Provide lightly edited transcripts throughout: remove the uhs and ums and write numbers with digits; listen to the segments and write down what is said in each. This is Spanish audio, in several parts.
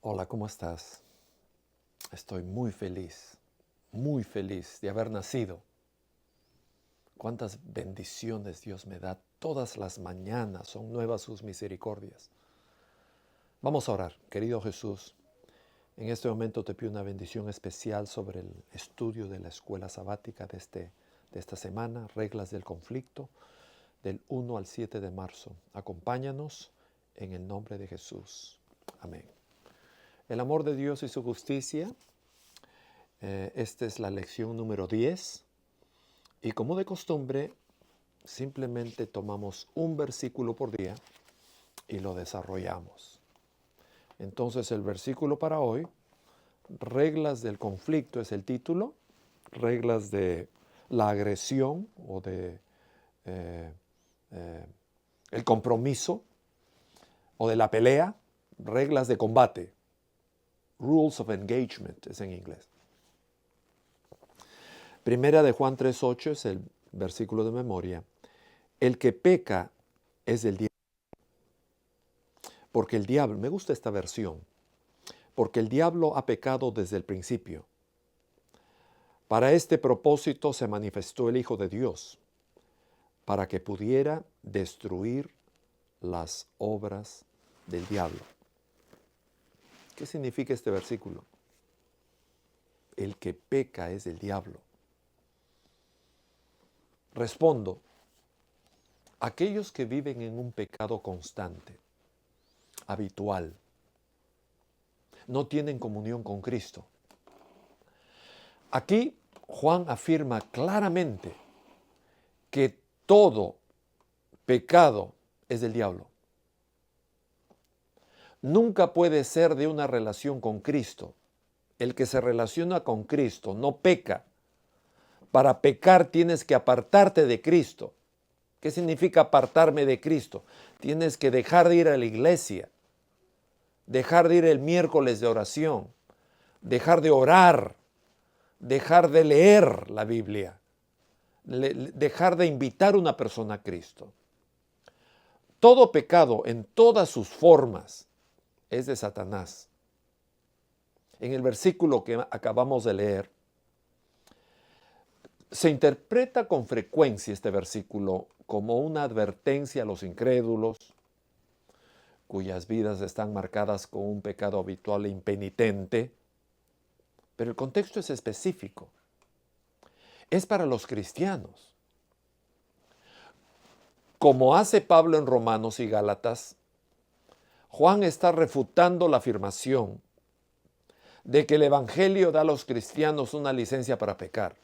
Hola, ¿cómo estás? Estoy muy feliz de haber nacido. Cuántas bendiciones Dios me da. Todas las mañanas son nuevas sus misericordias. Vamos a orar. Querido Jesús, en este momento te pido una bendición especial sobre el estudio de la escuela sabática de esta semana, reglas del conflicto, del 1 al 7 de marzo. Acompáñanos en el nombre de Jesús. Amén. El amor de Dios y su justicia. Esta es la lección número 10 y como de costumbre simplemente tomamos un versículo por día y lo desarrollamos. Entonces el versículo para hoy, reglas del conflicto es el título, reglas de la agresión o de el compromiso o de la pelea, reglas de combate, rules of engagement es en inglés. Primera de Juan 3:8 es el versículo de memoria. El que peca es del diablo. Porque el diablo, me gusta esta versión, porque el diablo ha pecado desde el principio. Para este propósito se manifestó el Hijo de Dios, para que pudiera destruir las obras del diablo. ¿Qué significa este versículo? El que peca es del diablo. Respondo, aquellos que viven en un pecado constante, habitual, no tienen comunión con Cristo. Aquí Juan afirma claramente que todo pecado es del diablo. Nunca puede ser de una relación con Cristo. El que se relaciona con Cristo no peca. Para pecar tienes que apartarte de Cristo. ¿Qué significa apartarme de Cristo? Tienes que dejar de ir a la iglesia, dejar de ir el miércoles de oración, dejar de orar, dejar de leer la Biblia, dejar de invitar a una persona a Cristo. Todo pecado en todas sus formas es de Satanás. En el versículo que acabamos de leer, se interpreta con frecuencia este versículo como una advertencia a los incrédulos, cuyas vidas están marcadas con un pecado habitual e impenitente, pero el contexto es específico. Es para los cristianos. Como hace Pablo en Romanos y Gálatas, Juan está refutando la afirmación de que el Evangelio da a los cristianos una licencia para pecar.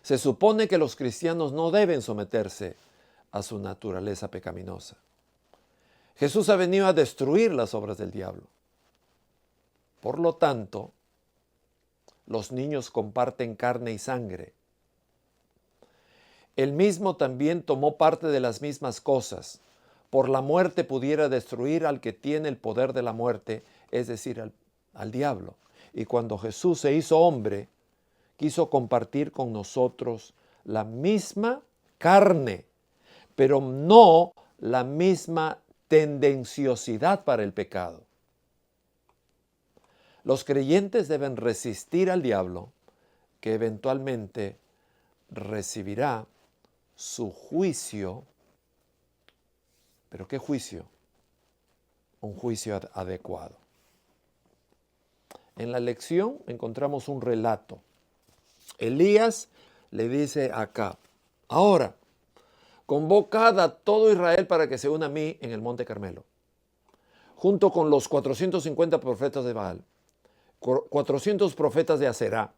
Se supone que los cristianos no deben someterse a su naturaleza pecaminosa. Jesús ha venido a destruir las obras del diablo. Por lo tanto, los niños comparten carne y sangre. Él mismo también tomó parte de las mismas cosas. Por la muerte pudiera destruir al que tiene el poder de la muerte, es decir, al diablo. Y cuando Jesús se hizo hombre, quiso compartir con nosotros la misma carne, pero no la misma tendenciosidad para el pecado. Los creyentes deben resistir al diablo, que eventualmente recibirá su juicio. ¿Pero qué juicio? Un juicio adecuado. En la lección encontramos un relato. Elías le dice a Acab, ahora, convocad a todo Israel para que se una a mí en el monte Carmelo, junto con los 450 profetas de Baal, 400 profetas de Aserá,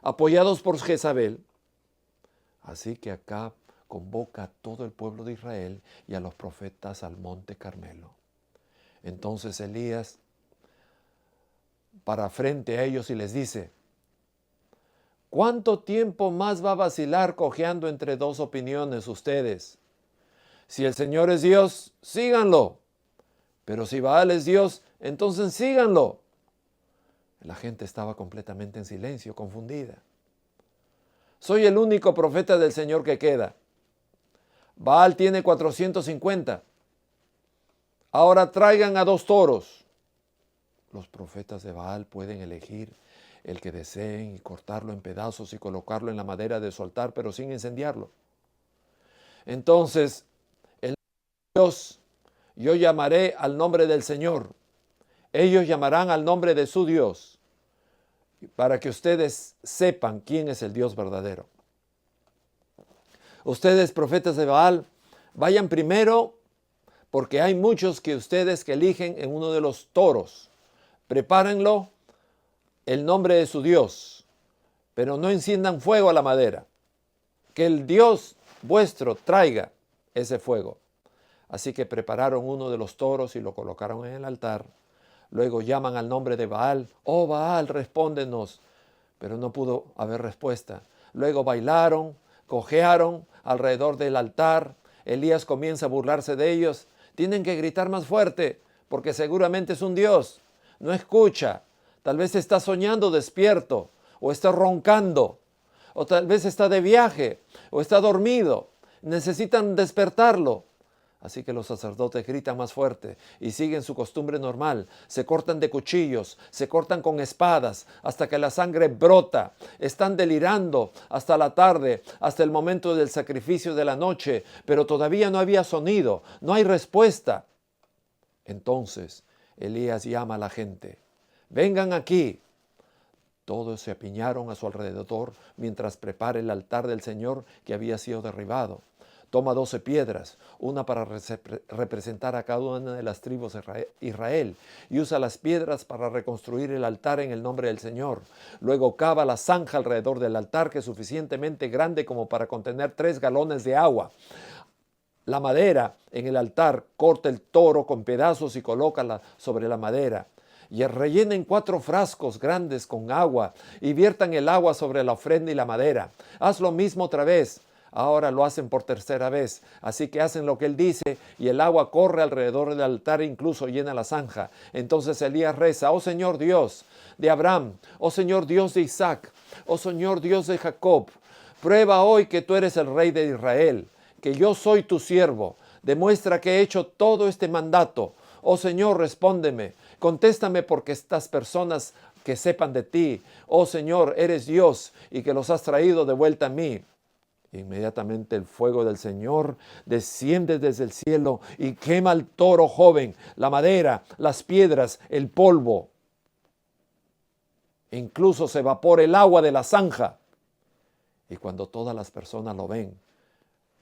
apoyados por Jezabel. Así que Acab convoca a todo el pueblo de Israel y a los profetas al monte Carmelo. Entonces Elías para frente a ellos y les dice, ¿cuánto tiempo más va a vacilar cojeando entre dos opiniones ustedes? Si el Señor es Dios, síganlo. Pero si Baal es Dios, entonces síganlo. La gente estaba completamente en silencio, confundida. Soy el único profeta del Señor que queda. Baal tiene 450. Ahora traigan a 2 toros los profetas de Baal pueden elegir el que deseen y cortarlo en pedazos y colocarlo en la madera de su altar, pero sin incendiarlo. Entonces, el Dios, yo llamaré al nombre del Señor. Ellos llamarán al nombre de su Dios, para que ustedes sepan quién es el Dios verdadero. Ustedes, profetas de Baal, vayan primero, porque hay muchos que ustedes que eligen en uno de los toros. Prepárenlo el nombre de su Dios, pero no enciendan fuego a la madera. Que el Dios vuestro traiga ese fuego. Así que prepararon uno de los toros y lo colocaron en el altar. Luego llaman al nombre de Baal. Oh Baal, respóndenos. Pero no pudo haber respuesta. Luego bailaron, cojearon alrededor del altar. Elías comienza a burlarse de ellos. Tienen que gritar más fuerte, porque seguramente es un Dios. No escucha. Tal vez está soñando despierto, o está roncando, o tal vez está de viaje, o está dormido. Necesitan despertarlo. Así que los sacerdotes gritan más fuerte y siguen su costumbre normal. Se cortan de cuchillos, se cortan con espadas hasta que la sangre brota. Están delirando hasta la tarde, hasta el momento del sacrificio de la noche, pero todavía no había sonido, no hay respuesta. Entonces Elías llama a la gente. Vengan aquí. Todos se apiñaron a su alrededor mientras prepara el altar del Señor que había sido derribado. Toma 12 piedras, una para representar a cada una de las tribus de Israel, y usa las piedras para reconstruir el altar en el nombre del Señor. Luego cava la zanja alrededor del altar, que es suficientemente grande como para contener 3 galones de agua. La madera en el altar, corta el toro con pedazos y colócala sobre la madera. Y rellenen 4 frascos grandes con agua y viertan el agua sobre la ofrenda y la madera. Haz lo mismo otra vez. Ahora lo hacen por 3ª vez. Así que hacen lo que él dice y el agua corre alrededor del altar e incluso llena la zanja. Entonces Elías reza: oh Señor Dios de Abraham, oh Señor Dios de Isaac, oh Señor Dios de Jacob, prueba hoy que tú eres el Rey de Israel, que yo soy tu siervo. Demuestra que he hecho todo este mandato. Oh Señor, respóndeme. Contéstame porque estas personas que sepan de ti, oh Señor, eres Dios y que los has traído de vuelta a mí. Inmediatamente el fuego del Señor desciende desde el cielo y quema al toro joven, la madera, las piedras, el polvo. Incluso se evapora el agua de la zanja. Y cuando todas las personas lo ven,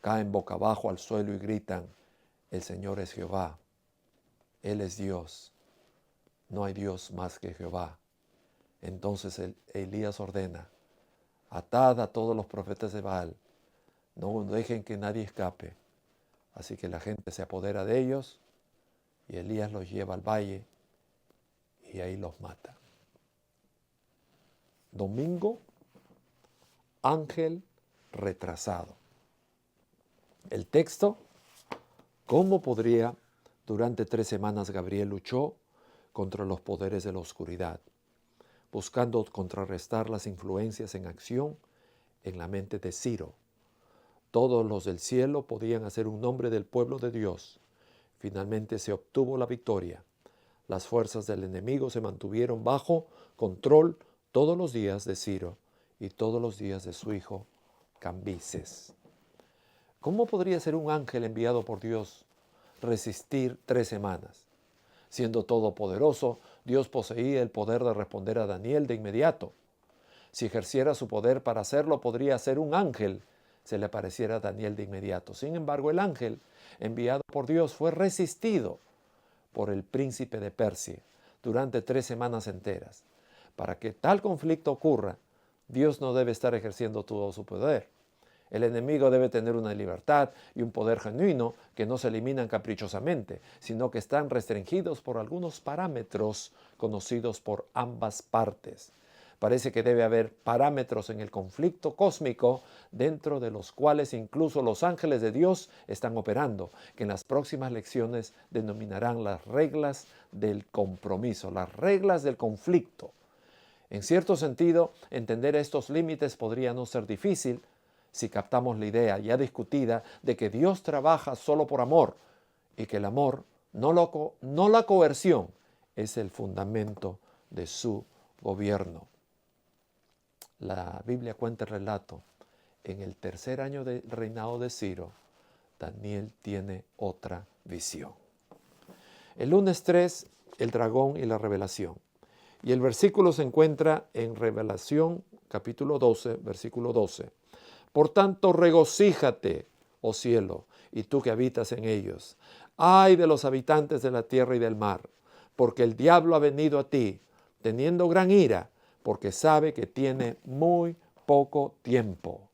caen boca abajo al suelo y gritan: el Señor es Jehová, Él es Dios, no hay Dios más que Jehová. Entonces Elías ordena: atad a todos los profetas de Baal, no dejen que nadie escape. Así que la gente se apodera de ellos y Elías los lleva al valle y ahí los mata. Domingo, ángel retrasado. El texto: ¿cómo podría? Durante 3 semanas Gabriel luchó contra los poderes de la oscuridad, buscando contrarrestar las influencias en acción en la mente de Ciro. Todos los del cielo podían hacer un nombre del pueblo de Dios. Finalmente se obtuvo la victoria. Las fuerzas del enemigo se mantuvieron bajo control todos los días de Ciro y todos los días de su hijo Cambises. ¿Cómo podría ser un ángel enviado por Dios resistir 3 semanas? Siendo todopoderoso, Dios poseía el poder de responder a Daniel de inmediato. Si ejerciera su poder para hacerlo, podría ser un ángel se le apareciera a Daniel de inmediato. Sin embargo, el ángel enviado por Dios fue resistido por el príncipe de Persia durante 3 semanas enteras. Para que tal conflicto ocurra, Dios no debe estar ejerciendo todo su poder. El enemigo debe tener una libertad y un poder genuino que no se eliminan caprichosamente, sino que están restringidos por algunos parámetros conocidos por ambas partes. Parece que debe haber parámetros en el conflicto cósmico dentro de los cuales incluso los ángeles de Dios están operando, que en las próximas lecciones denominarán las reglas del compromiso, las reglas del conflicto. En cierto sentido, entender estos límites podría no ser difícil si captamos la idea ya discutida de que Dios trabaja solo por amor y que el amor, no la coerción, es el fundamento de su gobierno. La Biblia cuenta el relato. En el tercer año del reinado de Ciro, Daniel tiene otra visión. El lunes 3, el dragón y la revelación. Y el versículo se encuentra en Revelación, capítulo 12, versículo 12. Por tanto, regocíjate, oh cielo, y tú que habitas en ellos. Ay de los habitantes de la tierra y del mar, porque el diablo ha venido a ti, teniendo gran ira, porque sabe que tiene muy poco tiempo.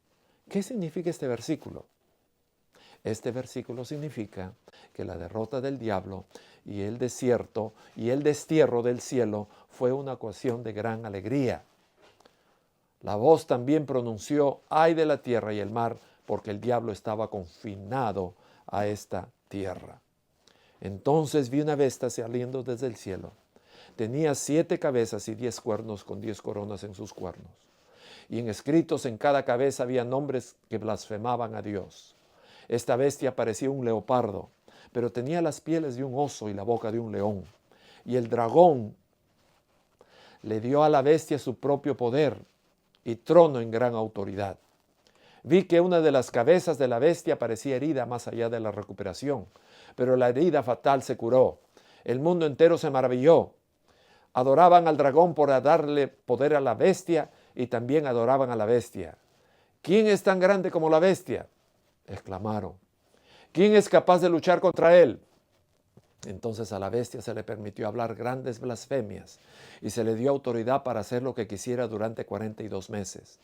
¿Qué significa este versículo? Este versículo significa que la derrota del diablo y el desierto y el destierro del cielo fue una ocasión de gran alegría. La voz también pronunció: ay de la tierra y el mar, porque el diablo estaba confinado a esta tierra. Entonces vi una bestia saliendo desde el cielo. Tenía 7 cabezas y 10 cuernos, con 10 coronas en sus cuernos. Y escritos en cada cabeza había nombres que blasfemaban a Dios. Esta bestia parecía un leopardo, pero tenía las pieles de un oso y la boca de un león. Y el dragón le dio a la bestia su propio poder y trono en gran autoridad. Vi que una de las cabezas de la bestia parecía herida más allá de la recuperación, pero la herida fatal se curó. El mundo entero se maravilló. Adoraban al dragón por darle poder a la bestia y también adoraban a la bestia. ¿Quién es tan grande como la bestia?, exclamaron. ¿Quién es capaz de luchar contra él? Entonces a la bestia se le permitió hablar grandes blasfemias y se le dio autoridad para hacer lo que quisiera durante 42 meses.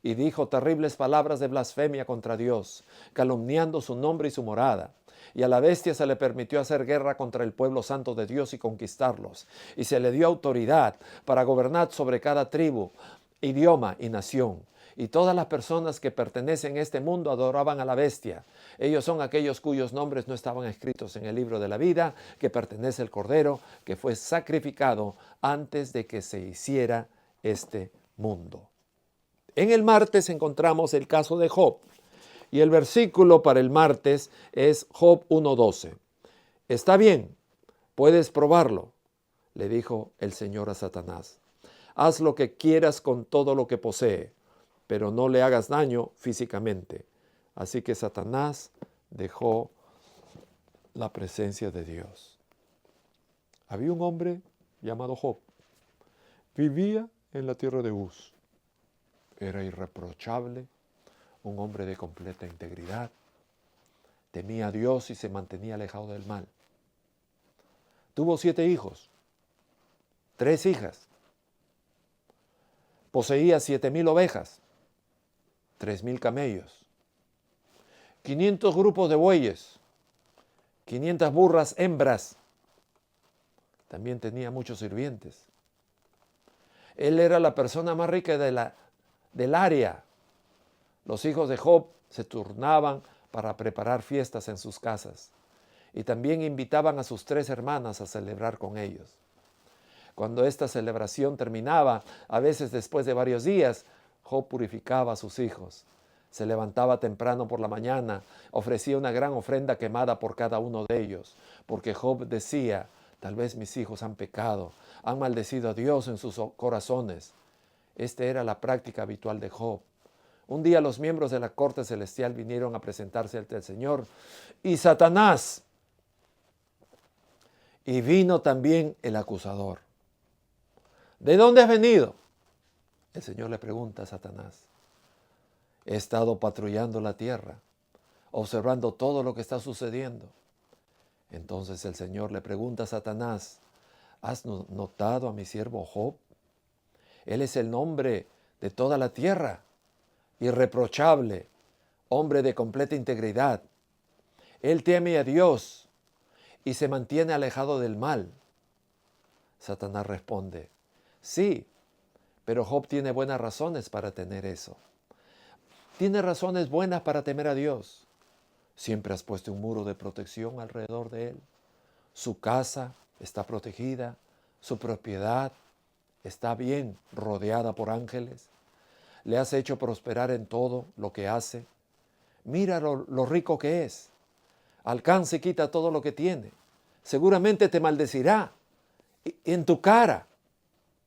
Y dijo terribles palabras de blasfemia contra Dios, calumniando su nombre y su morada. Y a la bestia se le permitió hacer guerra contra el pueblo santo de Dios y conquistarlos. Y se le dio autoridad para gobernar sobre cada tribu, idioma y nación. Y todas las personas que pertenecen a este mundo adoraban a la bestia. Ellos son aquellos cuyos nombres no estaban escritos en el libro de la vida, que pertenece al Cordero, que fue sacrificado antes de que se hiciera este mundo. En el martes encontramos el caso de Job. Y el versículo para el martes es Job 1:12. Está bien, puedes probarlo, le dijo el Señor a Satanás. Haz lo que quieras con todo lo que posee, pero no le hagas daño físicamente. Así que Satanás dejó la presencia de Dios. Había un hombre llamado Job. Vivía en la tierra de Uz. Era irreprochable, un hombre de completa integridad. Temía a Dios y se mantenía alejado del mal. Tuvo 7 hijos, 3 hijas. Poseía 7,000 ovejas, 3,000 camellos, 500 grupos de bueyes, 500 burras hembras. También tenía muchos sirvientes. Él era la persona más rica del área. Los hijos de Job se turnaban para preparar fiestas en sus casas y también invitaban a sus 3 hermanas a celebrar con ellos. Cuando esta celebración terminaba, a veces después de varios días, Job purificaba a sus hijos. Se levantaba temprano por la mañana, ofrecía una gran ofrenda quemada por cada uno de ellos, porque Job decía: tal vez mis hijos han pecado, han maldecido a Dios en sus corazones. Esta era la práctica habitual de Job. Un día los miembros de la corte celestial vinieron a presentarse ante el Señor y Satanás. Y vino también el acusador. ¿De dónde has venido? El Señor le pregunta a Satanás. He estado patrullando la tierra, observando todo lo que está sucediendo. Entonces el Señor le pregunta a Satanás: ¿has notado a mi siervo Job? Él es el nombre de toda la tierra, irreprochable, hombre de completa integridad. Él teme a Dios y se mantiene alejado del mal. Satanás responde: sí, pero Job tiene buenas razones para tener eso. Tiene razones buenas para temer a Dios. Siempre has puesto un muro de protección alrededor de él. Su casa está protegida, su propiedad está bien rodeada por ángeles. Le has hecho prosperar en todo lo que hace. Mira lo rico que es. Alcanza y quita todo lo que tiene. Seguramente te maldecirá en tu cara.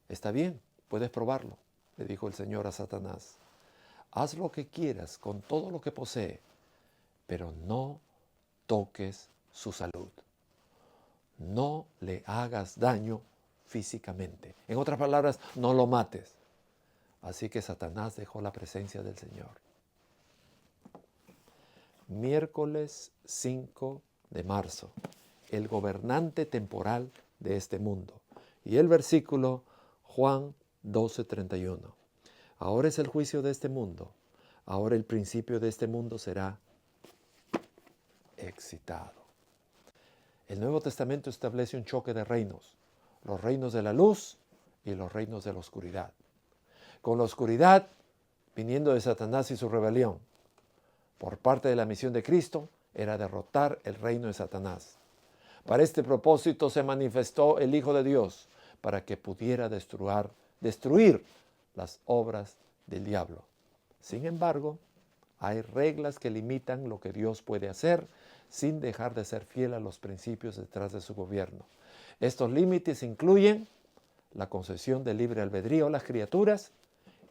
Está bien, puedes probarlo, le dijo el Señor a Satanás. Haz lo que quieras con todo lo que posee, pero no toques su salud. No le hagas daño físicamente. En otras palabras, no lo mates. Así que Satanás dejó la presencia del Señor. Miércoles 5 de marzo, el gobernante temporal de este mundo. Y el versículo Juan 12:31. Ahora es el juicio de este mundo. Ahora el principio de este mundo será excitado. El Nuevo Testamento establece un choque de reinos. Los reinos de la luz y los reinos de la oscuridad. Con la oscuridad viniendo de Satanás y su rebelión. Por parte de la misión de Cristo era derrotar el reino de Satanás. Para este propósito se manifestó el Hijo de Dios para que pudiera destruir las obras del diablo. Sin embargo, hay reglas que limitan lo que Dios puede hacer sin dejar de ser fiel a los principios detrás de su gobierno. Estos límites incluyen la concesión del libre albedrío a las criaturas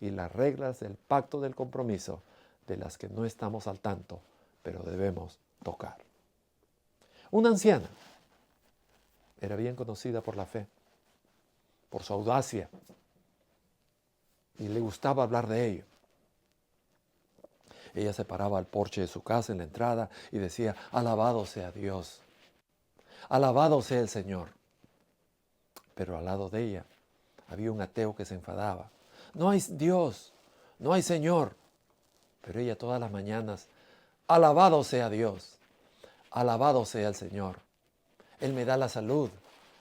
y las reglas del pacto del compromiso, de las que no estamos al tanto, pero debemos tocar. Una anciana era bien conocida por la fe, por su audacia, y le gustaba hablar de ello. Ella se paraba al porche de su casa en la entrada y decía: alabado sea Dios, alabado sea el Señor. Pero al lado de ella había un ateo que se enfadaba. No hay Dios, no hay Señor. Pero ella todas las mañanas: alabado sea Dios, alabado sea el Señor. Él me da la salud,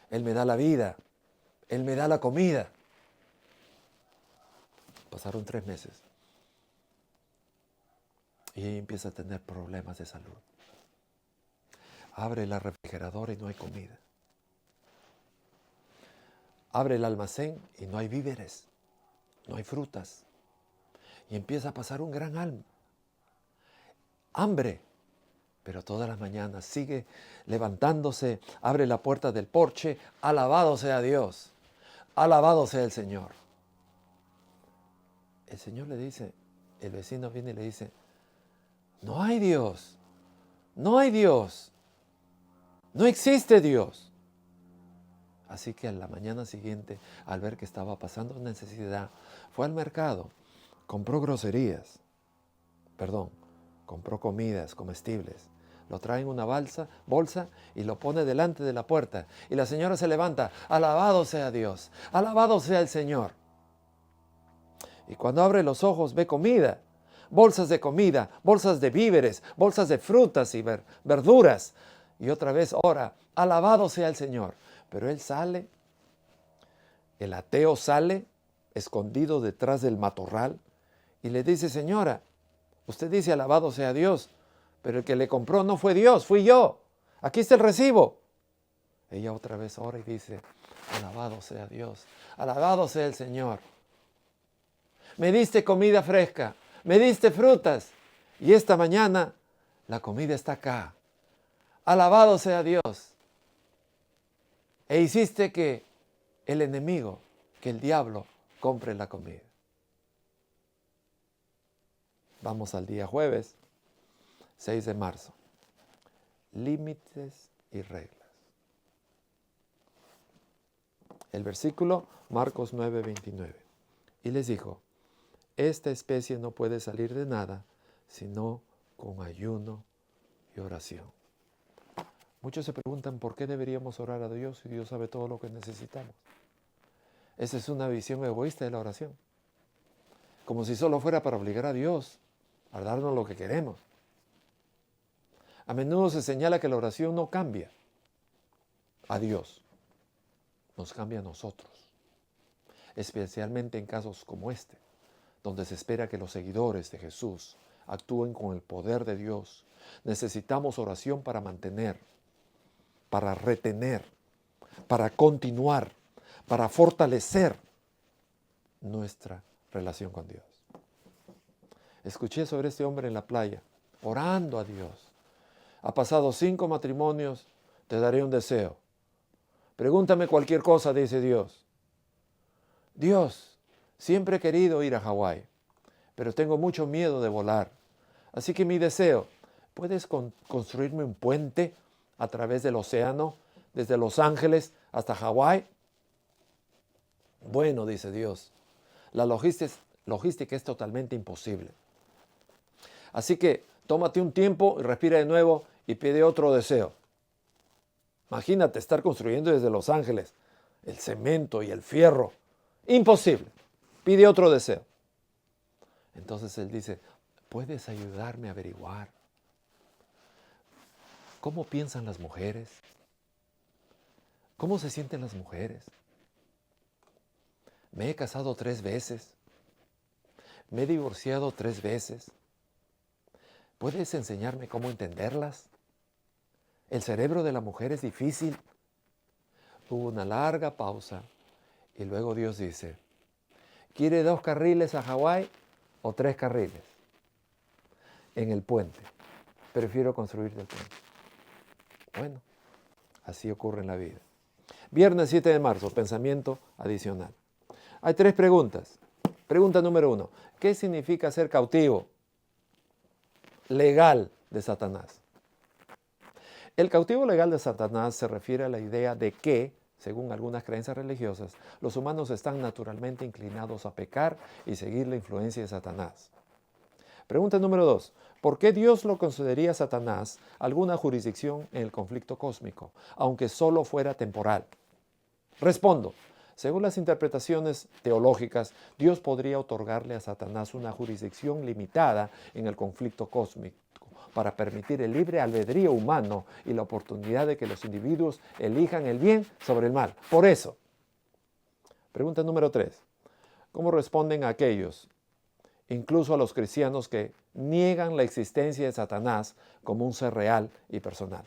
Él me da la vida, Él me da la comida. Pasaron 3 meses y ella empieza a tener problemas de salud. Abre la refrigeradora y no hay comida. Abre el almacén y no hay víveres, no hay frutas. Y empieza a pasar un gran hambre. Pero todas las mañanas sigue levantándose, abre la puerta del porche: alabado sea Dios, alabado sea el Señor. El Señor le dice, el vecino viene y le dice: no hay Dios, no hay Dios, no existe Dios. Así que a la mañana siguiente, al ver que estaba pasando necesidad, fue al mercado, compró compró comidas comestibles. Lo trae en una bolsa y lo pone delante de la puerta. Y la señora se levanta: alabado sea Dios, alabado sea el Señor. Y cuando abre los ojos ve comida, bolsas de víveres, bolsas de frutas y verduras. Y otra vez ora: alabado sea el Señor. Pero el ateo sale escondido detrás del matorral y le dice: señora, usted dice alabado sea Dios, pero el que le compró no fue Dios, fui yo. Aquí está el recibo. Ella otra vez ora y dice: alabado sea Dios, alabado sea el Señor. Me diste comida fresca, me diste frutas, y esta mañana la comida está acá. Alabado sea Dios. E hiciste que el enemigo, que el diablo, compre la comida. Vamos al día jueves, 6 de marzo. Límites y reglas. El versículo, Marcos 9:29. Y les dijo: esta especie no puede salir de nada, sino con ayuno y oración. Muchos se preguntan por qué deberíamos orar a Dios si Dios sabe todo lo que necesitamos. Esa es una visión egoísta de la oración. Como si solo fuera para obligar a Dios a darnos lo que queremos. A menudo se señala que la oración no cambia a Dios, nos cambia a nosotros. Especialmente en casos como este, donde se espera que los seguidores de Jesús actúen con el poder de Dios. Necesitamos oración para mantener, para retener, para continuar, para fortalecer nuestra relación con Dios. Escuché sobre este hombre en la playa, orando a Dios. Ha pasado 5 matrimonios, te daré un deseo. Pregúntame cualquier cosa, dice Dios. Dios, siempre he querido ir a Hawái, pero tengo mucho miedo de volar. Así que mi deseo, ¿puedes construirme un puente a través del océano, desde Los Ángeles hasta Hawái? Bueno, dice Dios, la logística es totalmente imposible. Así que tómate un tiempo y respira de nuevo y pide otro deseo. Imagínate estar construyendo desde Los Ángeles el cemento y el fierro. Imposible. Pide otro deseo. Entonces él dice, ¿puedes ayudarme a averiguar cómo piensan las mujeres? ¿Cómo se sienten las mujeres? Me he casado 3 veces. Me he divorciado 3 veces. ¿Puedes enseñarme cómo entenderlas? El cerebro de la mujer es difícil. Hubo una larga pausa y luego Dios dice, ¿quiere 2 carriles a Hawái o 3 carriles? En el puente. Prefiero construir el puente. Bueno, así ocurre en la vida. Viernes 7 de marzo, pensamiento adicional. Hay 3 preguntas. Pregunta número 1. ¿Qué significa ser cautivo legal de Satanás? El cautivo legal de Satanás se refiere a la idea de que, según algunas creencias religiosas, los humanos están naturalmente inclinados a pecar y seguir la influencia de Satanás. Pregunta número 2. ¿Por qué Dios lo concedería a Satanás alguna jurisdicción en el conflicto cósmico, aunque solo fuera temporal? Respondo. Según las interpretaciones teológicas, Dios podría otorgarle a Satanás una jurisdicción limitada en el conflicto cósmico para permitir el libre albedrío humano y la oportunidad de que los individuos elijan el bien sobre el mal. Por eso. Pregunta número 3. ¿Cómo responden a aquellos, incluso a los cristianos, que niegan la existencia de Satanás como un ser real y personal?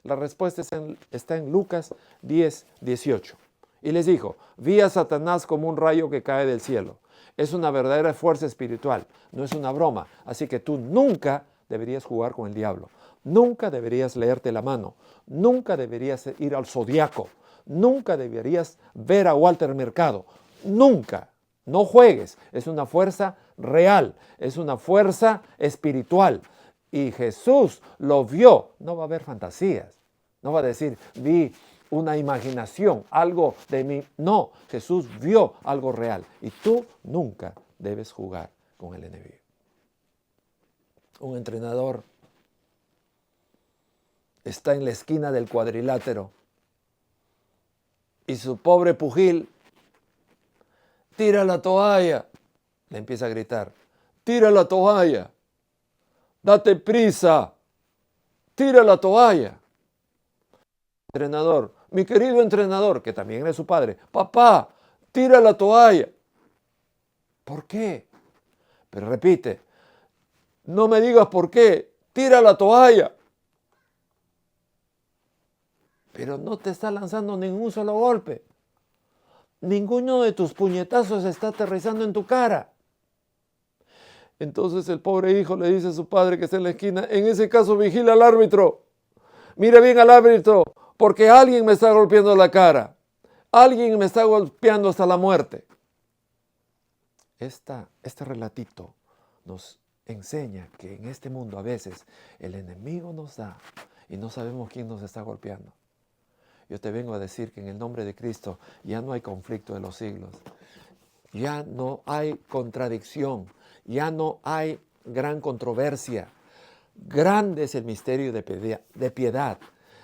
La respuesta está en Lucas 10, 18. Y les dijo, vi a Satanás como un rayo que cae del cielo. Es una verdadera fuerza espiritual, no es una broma. Así que tú nunca deberías jugar con el diablo. Nunca deberías leerte la mano. Nunca deberías ir al zodiaco. Nunca deberías ver a Walter Mercado. Nunca. No juegues. Es una fuerza real. Es una fuerza espiritual. Y Jesús lo vio. No va a haber fantasías. No va a decir, vi una imaginación, algo de mí. No, Jesús vio algo real. Y tú nunca debes jugar con el enemigo. Un entrenador está en la esquina del cuadrilátero y su pobre pugil tira la toalla. Le empieza a gritar, tira la toalla, date prisa, tira la toalla. Entrenador, mi querido entrenador, que también es su padre, papá, tira la toalla. ¿Por qué? Pero repite, no me digas por qué, tira la toalla. Pero no te está lanzando ningún solo golpe. Ninguno de tus puñetazos está aterrizando en tu cara. Entonces el pobre hijo le dice a su padre que está en la esquina, en ese caso vigila al árbitro. Mira bien al árbitro, porque alguien me está golpeando la cara. Alguien me está golpeando hasta la muerte. Este relatito nos enseña que en este mundo a veces el enemigo nos da y no sabemos quién nos está golpeando. Yo te vengo a decir que en el nombre de Cristo ya no hay conflicto de los siglos. Ya no hay contradicción. Ya no hay gran controversia. Grande es el misterio de piedad.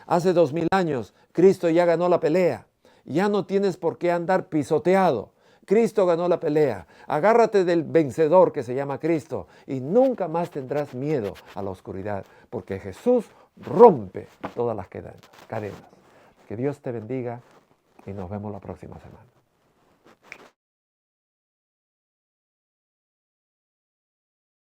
Hace 2000 años Cristo ya ganó la pelea. Ya no tienes por qué andar pisoteado. Cristo ganó la pelea. Agárrate del vencedor que se llama Cristo y nunca más tendrás miedo a la oscuridad, porque Jesús rompe todas las cadenas. Que Dios te bendiga y nos vemos la próxima semana.